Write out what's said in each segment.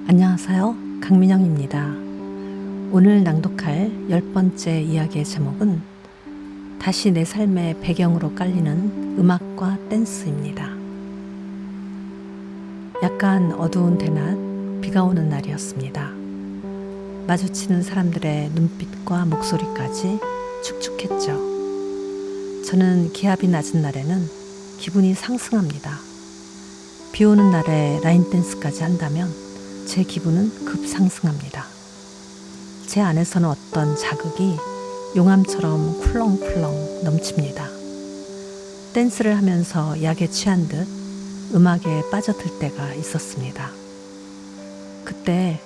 안녕하세요. 강민영입니다. 오늘 낭독할 10번째 이야기의 제목은 다시 내 삶의 배경으로 깔리는 음악과 댄스입니다. 약간 어두운 대낮 비가 오는 날이었습니다. 마주치는 사람들의 눈빛과 목소리까지 축축했죠. 저는 기압이 낮은 날에는 기분이 상승합니다. 비 오는 날에 라인 댄스까지 한다면 제 기분은 급상승합니다. 제 안에서는 어떤 자극이 용암처럼 쿨렁쿨렁 넘칩니다. 댄스를 하면서 약에 취한 듯 음악에 빠져들 때가 있었습니다. 그때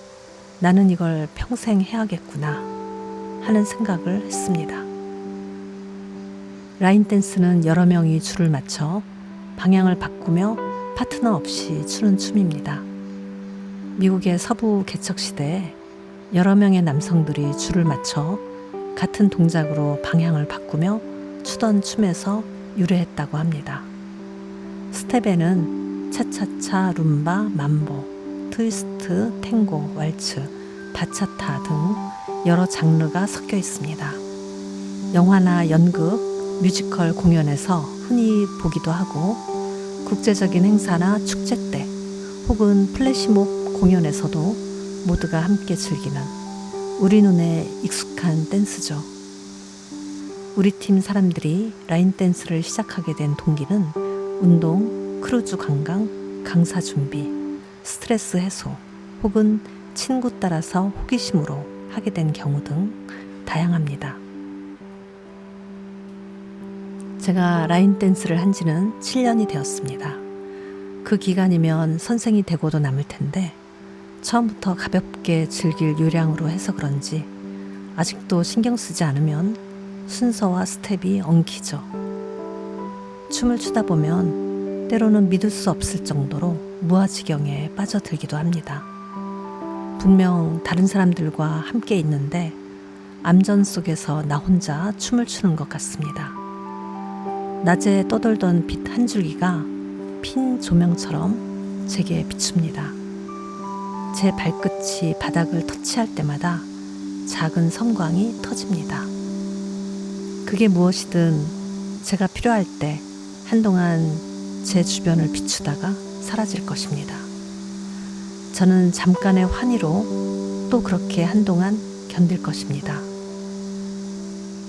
나는 이걸 평생 해야겠구나 하는 생각을 했습니다. 라인 댄스는 여러 명이 줄을 맞춰 방향을 바꾸며 파트너 없이 추는 춤입니다. 미국의 서부 개척 시대에 여러 명의 남성들이 줄을 맞춰 같은 동작으로 방향을 바꾸며 추던 춤에서 유래했다고 합니다. 스텝에는 차차차, 룸바, mambo, 트위스트, 탱고, 왈츠, 바차타 등 여러 장르가 섞여 있습니다. 영화나 연극, 뮤지컬 공연에서 흔히 보기도 하고 국제적인 행사나 축제 때 혹은 플래시몹 공연에서도 모두가 함께 즐기는 우리 눈에 익숙한 댄스죠. 우리 팀 사람들이 라인 댄스를 시작하게 된 동기는 운동, 크루즈 관광, 강사 준비, 스트레스 해소 혹은 친구 따라서 호기심으로 하게 된 경우 등 다양합니다. 제가 라인 댄스를 한 지는 7년이 되었습니다. 그 기간이면 선생이 되고도 남을 텐데 처음부터 가볍게 즐길 요량으로 해서 그런지 아직도 신경 쓰지 않으면 순서와 스텝이 엉키죠. 춤을 추다 보면 때로는 믿을 수 없을 정도로 무아지경에 빠져들기도 합니다. 분명 다른 사람들과 함께 있는데 암전 속에서 나 혼자 춤을 추는 것 같습니다. 낮에 떠돌던 빛 한 줄기가 핀 조명처럼 제게 비춥니다. 제 발끝이 바닥을 터치할 때마다 작은 섬광이 터집니다. 그게 무엇이든 제가 필요할 때 한동안 제 주변을 비추다가 사라질 것입니다. 저는 잠깐의 환희로 또 그렇게 한동안 견딜 것입니다.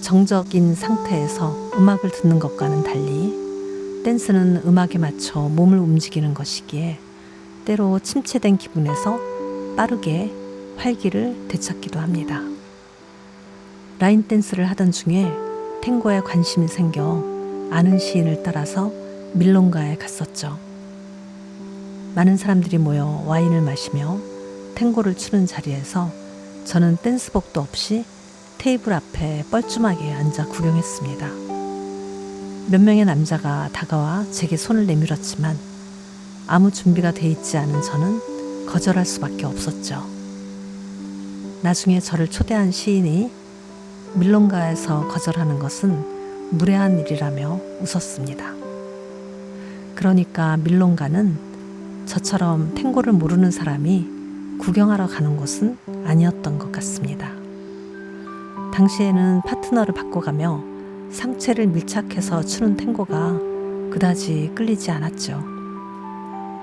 정적인 상태에서 음악을 듣는 것과는 달리 댄스는 음악에 맞춰 몸을 움직이는 것이기에 때로 침체된 기분에서 빠르게 활기를 되찾기도 합니다. 라인 댄스를 하던 중에 탱고에 관심이 생겨 아는 시인을 따라서 밀롱가에 갔었죠. 많은 사람들이 모여 와인을 마시며 탱고를 추는 자리에서 저는 댄스복도 없이 테이블 앞에 뻘쭘하게 앉아 구경했습니다. 몇 명의 남자가 다가와 제게 손을 내밀었지만 아무 준비가 돼 있지 않은 저는 거절할 수밖에 없었죠. 나중에 저를 초대한 시인이 밀롱가에서 거절하는 것은 무례한 일이라며 웃었습니다. 그러니까 밀롱가는 저처럼 탱고를 모르는 사람이 구경하러 가는 곳은 아니었던 것 같습니다. 당시에는 파트너를 바꿔가며 상체를 밀착해서 추는 탱고가 그다지 끌리지 않았죠.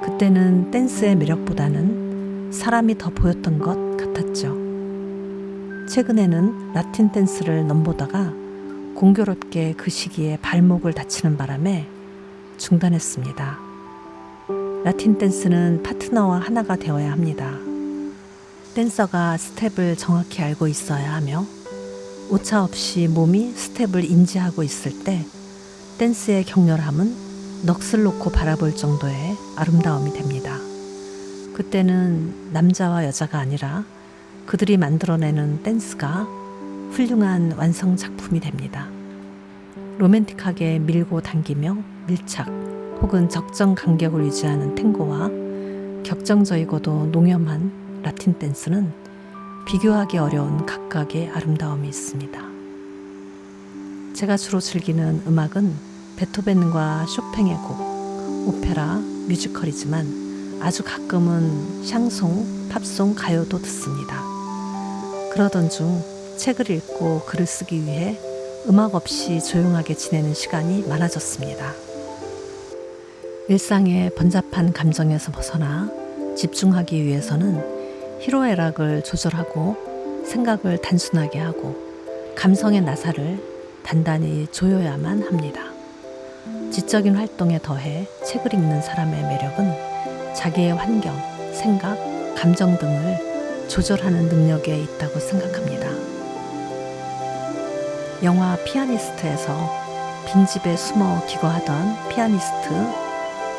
그때는 댄스의 매력보다는 사람이 더 보였던 것 같았죠. 최근에는 라틴 댄스를 넘보다가 공교롭게 그 시기에 발목을 다치는 바람에 중단했습니다. 라틴 댄스는 파트너와 하나가 되어야 합니다. 댄서가 스텝을 정확히 알고 있어야 하며 오차 없이 몸이 스텝을 인지하고 있을 때 댄스의 격렬함은 넋을 놓고 바라볼 정도의 아름다움이 됩니다. 그때는 남자와 여자가 아니라 그들이 만들어내는 댄스가 훌륭한 완성 작품이 됩니다. 로맨틱하게 밀고 당기며 밀착 혹은 적정 간격을 유지하는 탱고와 격정적이고도 농염한 라틴 댄스는 비교하기 어려운 각각의 아름다움이 있습니다. 제가 주로 즐기는 음악은 베토벤과 쇼팽의 곡, 오페라, 뮤지컬이지만 아주 가끔은 샹송, 팝송, 가요도 듣습니다. 그러던 중 책을 읽고 글을 쓰기 위해 음악 없이 조용하게 지내는 시간이 많아졌습니다. 일상의 번잡한 감정에서 벗어나 집중하기 위해서는 희로애락을 조절하고 생각을 단순하게 하고 감성의 나사를 단단히 조여야만 합니다. 지적인 활동에 더해 책을 읽는 사람의 매력은 자기의 환경, 생각, 감정 등을 조절하는 능력에 있다고 생각합니다. 영화 피아니스트에서 빈집에 숨어 기거하던 피아니스트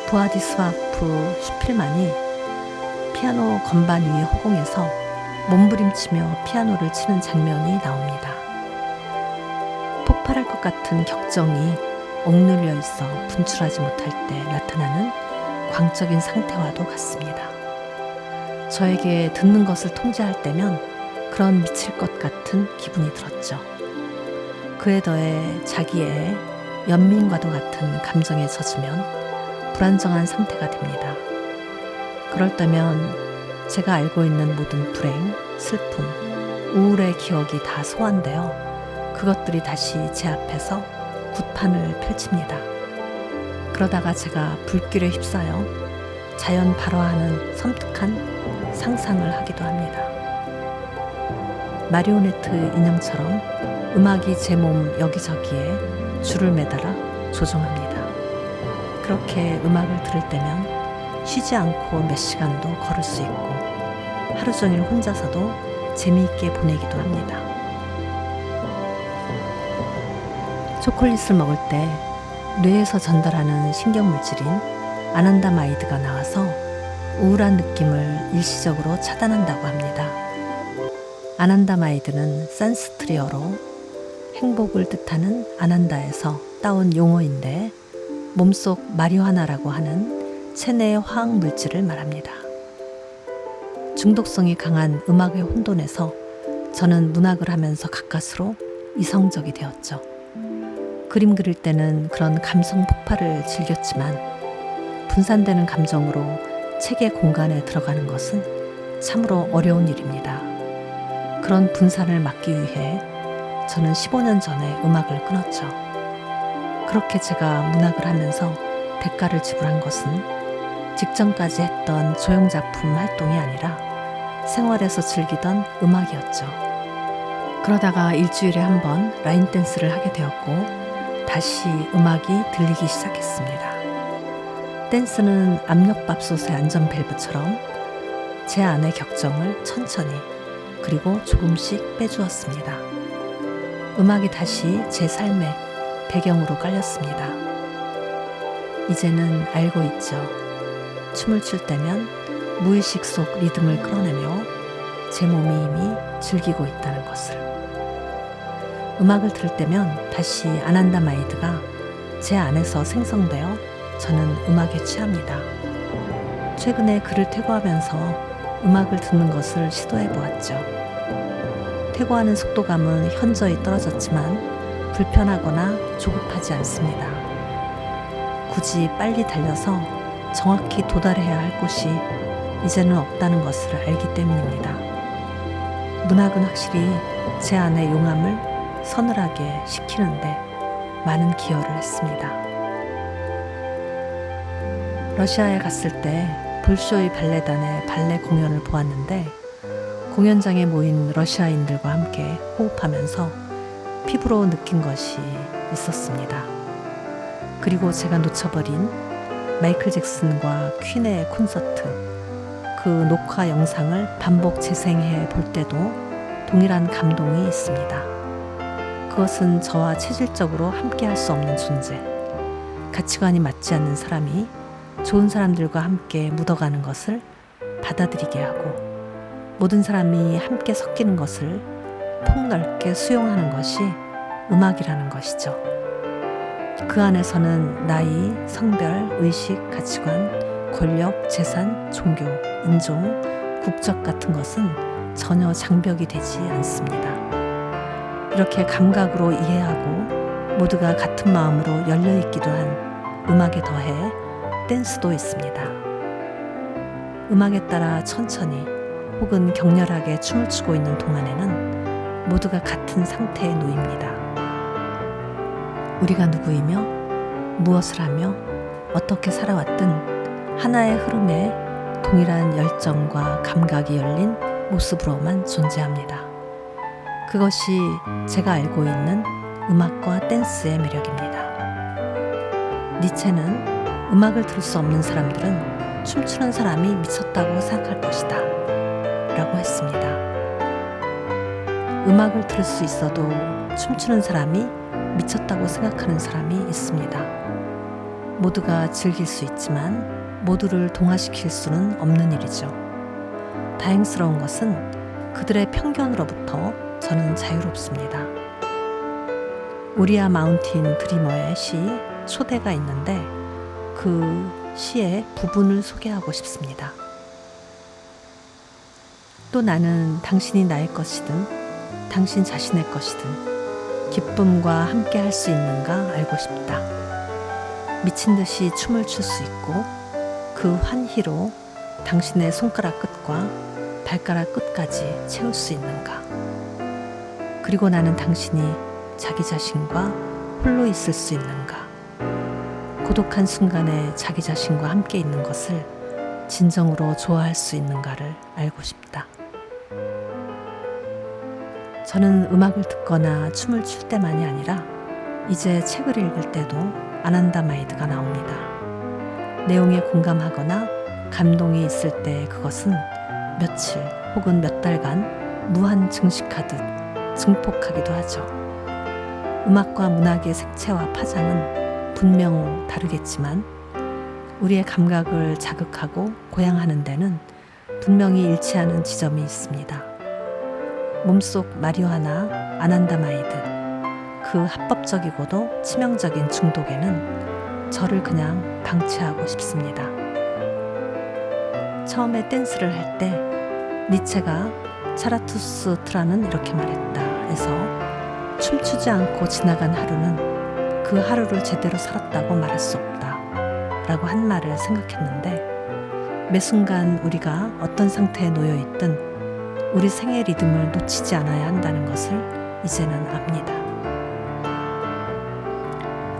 브라디스라프 슈필만이 피아노 건반 위 허공에서 몸부림치며 피아노를 치는 장면이 나옵니다. 폭발할 것 같은 격정이 억눌려 있어 분출하지 못할 때 나타나는 광적인 상태와도 같습니다. 저에게 듣는 것을 통제할 때면 그런 미칠 것 같은 기분이 들었죠. 그에 더해 자기의 연민과도 같은 감정에 젖으면 불안정한 상태가 됩니다. 그럴 때면 제가 알고 있는 모든 불행, 슬픔, 우울의 기억이 다 소환되어 그것들이 다시 제 앞에서 굿판을 펼칩니다. 그러다가 제가 불길에 휩싸여 자연 발화하는 섬뜩한 상상을 하기도 합니다. 마리오네트 인형처럼 음악이 제 몸 여기저기에 줄을 매달아 조종합니다. 그렇게 음악을 들을 때면 쉬지 않고 몇 시간도 걸을 수 있고 하루 종일 혼자서도 재미있게 보내기도 합니다. 초콜릿을 먹을 때 뇌에서 전달하는 신경물질인 아난다마이드가 나와서 우울한 느낌을 일시적으로 차단한다고 합니다. 아난다마이드는 산스크리어로 행복을 뜻하는 아난다에서 따온 용어인데 몸속 마리화나라고 하는 체내의 화학 물질을 말합니다. 중독성이 강한 음악의 혼돈에서 저는 문학을 하면서 가까스로 이성적이 되었죠. 그림 그릴 때는 그런 감성 폭발을 즐겼지만 분산되는 감정으로 책의 공간에 들어가는 것은 참으로 어려운 일입니다. 그런 분산을 막기 위해 저는 15년 전에 음악을 끊었죠. 그렇게 제가 문학을 하면서 대가를 지불한 것은 직전까지 했던 조형작품 활동이 아니라 생활에서 즐기던 음악이었죠. 그러다가 일주일에 한 번 라인 댄스를 하게 되었고 다시 음악이 들리기 시작했습니다. 댄스는 압력밥솥의 안전밸브처럼 제 안의 격정을 천천히 그리고 조금씩 빼주었습니다. 음악이 다시 제 삶의 배경으로 깔렸습니다. 이제는 알고 있죠. 춤을 출 때면 무의식 속 리듬을 끌어내며 제 몸이 이미 즐기고 있다는 것을. 음악을 들을 때면 다시 아난다마이드가 제 안에서 생성되어 저는 음악에 취합니다. 최근에 글을 퇴고하면서 음악을 듣는 것을 시도해 보았죠. 퇴고하는 속도감은 현저히 떨어졌지만 불편하거나 조급하지 않습니다. 굳이 빨리 달려서 정확히 도달해야 할 곳이 이제는 없다는 것을 알기 때문입니다. 문학은 확실히 제 안의 용암을 서늘하게 식히는데 많은 기여를 했습니다. 러시아에 갔을 때 볼쇼이 발레단의 발레 공연을 보았는데 공연장에 모인 러시아인들과 함께 호흡하면서 피부로 느낀 것이 있었습니다. 그리고 제가 놓쳐버린 마이클 잭슨과 퀸의 콘서트, 그 녹화 영상을 반복 재생해 볼 때도 동일한 감동이 있습니다. 그것은 저와 체질적으로 함께 할 수 없는 존재, 가치관이 맞지 않는 사람이 좋은 사람들과 함께 묻어가는 것을 받아들이게 하고 모든 사람이 함께 섞이는 것을 폭넓게 수용하는 것이 음악이라는 것이죠. 그 안에서는 나이, 성별, 의식, 가치관, 권력, 재산, 종교, 인종, 국적 같은 것은 전혀 장벽이 되지 않습니다. 이렇게 감각으로 이해하고 모두가 같은 마음으로 열려있기도 한 음악에 더해 댄스도 있습니다. 음악에 따라 천천히 혹은 격렬하게 춤을 추고 있는 동안에는 모두가 같은 상태에 놓입니다. 우리가 누구이며 무엇을 하며 어떻게 살아왔든 하나의 흐름에 동일한 열정과 감각이 열린 모습으로만 존재합니다. 그것이 제가 알고 있는 음악과 댄스의 매력입니다. 니체는 음악을 들을 수 없는 사람들은 춤추는 사람이 미쳤다고 생각할 것이다 라고 했습니다. 음악을 들을 수 있어도 춤추는 사람이 미쳤다고 생각하는 사람이 있습니다. 모두가 즐길 수 있지만 모두를 동화시킬 수는 없는 일이죠. 다행스러운 것은 그들의 편견으로부터 저는 자유롭습니다. 오리아 마운틴 드리머의 시 초대가 있는데 그 시의 부분을 소개하고 싶습니다. 또 나는 당신이 나의 것이든 당신 자신의 것이든 기쁨과 함께 할 수 있는가 알고 싶다. 미친 듯이 춤을 출 수 있고 그 환희로 당신의 손가락 끝과 발가락 끝까지 채울 수 있는가. 그리고 나는 당신이 자기 자신과 홀로 있을 수 있는가. 고독한 순간에 자기 자신과 함께 있는 것을 진정으로 좋아할 수 있는가를 알고 싶다. 저는 음악을 듣거나 춤을 출 때만이 아니라 이제 책을 읽을 때도 아난다마이드가 나옵니다. 내용에 공감하거나 감동이 있을 때 그것은 며칠 혹은 몇 달간 무한 증식하듯 증폭하기도 하죠. 음악과 문학의 색채와 파장은 분명 다르겠지만 우리의 감각을 자극하고 고양하는 데는 분명히 일치하는 지점이 있습니다. 몸속 마리화나 아난다마이드, 그 합법적이고도 치명적인 중독에는 저를 그냥 방치하고 싶습니다. 처음에 댄스를 할 때 니체가 차라투스트라는 이렇게 말했다 해서 춤추지 않고 지나간 하루는 그 하루를 제대로 살았다고 말할 수 없다 라고 한 말을 생각했는데 매 순간 우리가 어떤 상태에 놓여 있든 우리 생의 리듬을 놓치지 않아야 한다는 것을 이제는 압니다.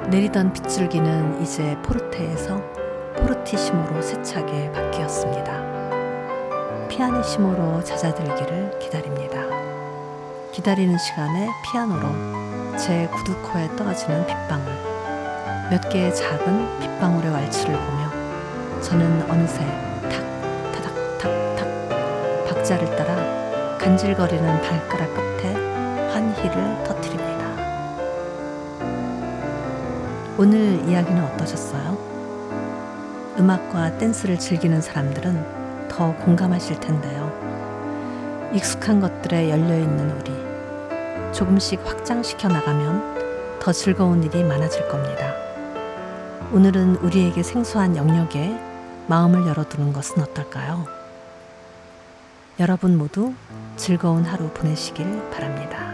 내리던 빗줄기는 이제 포르테에서 포르티시모로 세차게 바뀌었습니다. 피아니시모로 잦아들기를 기다립니다. 기다리는 시간에 피아노로 제 구두코에 떨어지는 빗방울, 몇 개의 작은 빗방울의 왈츠를 보며 저는 어느새 탁 타닥 탁탁 박자를 따라 간질거리는 발가락 끝에 환희를 터뜨립니다. 오늘 이야기는 어떠셨어요? 음악과 댄스를 즐기는 사람들은 더 공감하실 텐데요. 익숙한 것들에 열려있는 우리, 조금씩 확장시켜 나가면 더 즐거운 일이 많아질 겁니다. 오늘은 우리에게 생소한 영역에 마음을 열어두는 것은 어떨까요? 여러분 모두 즐거운 하루 보내시길 바랍니다.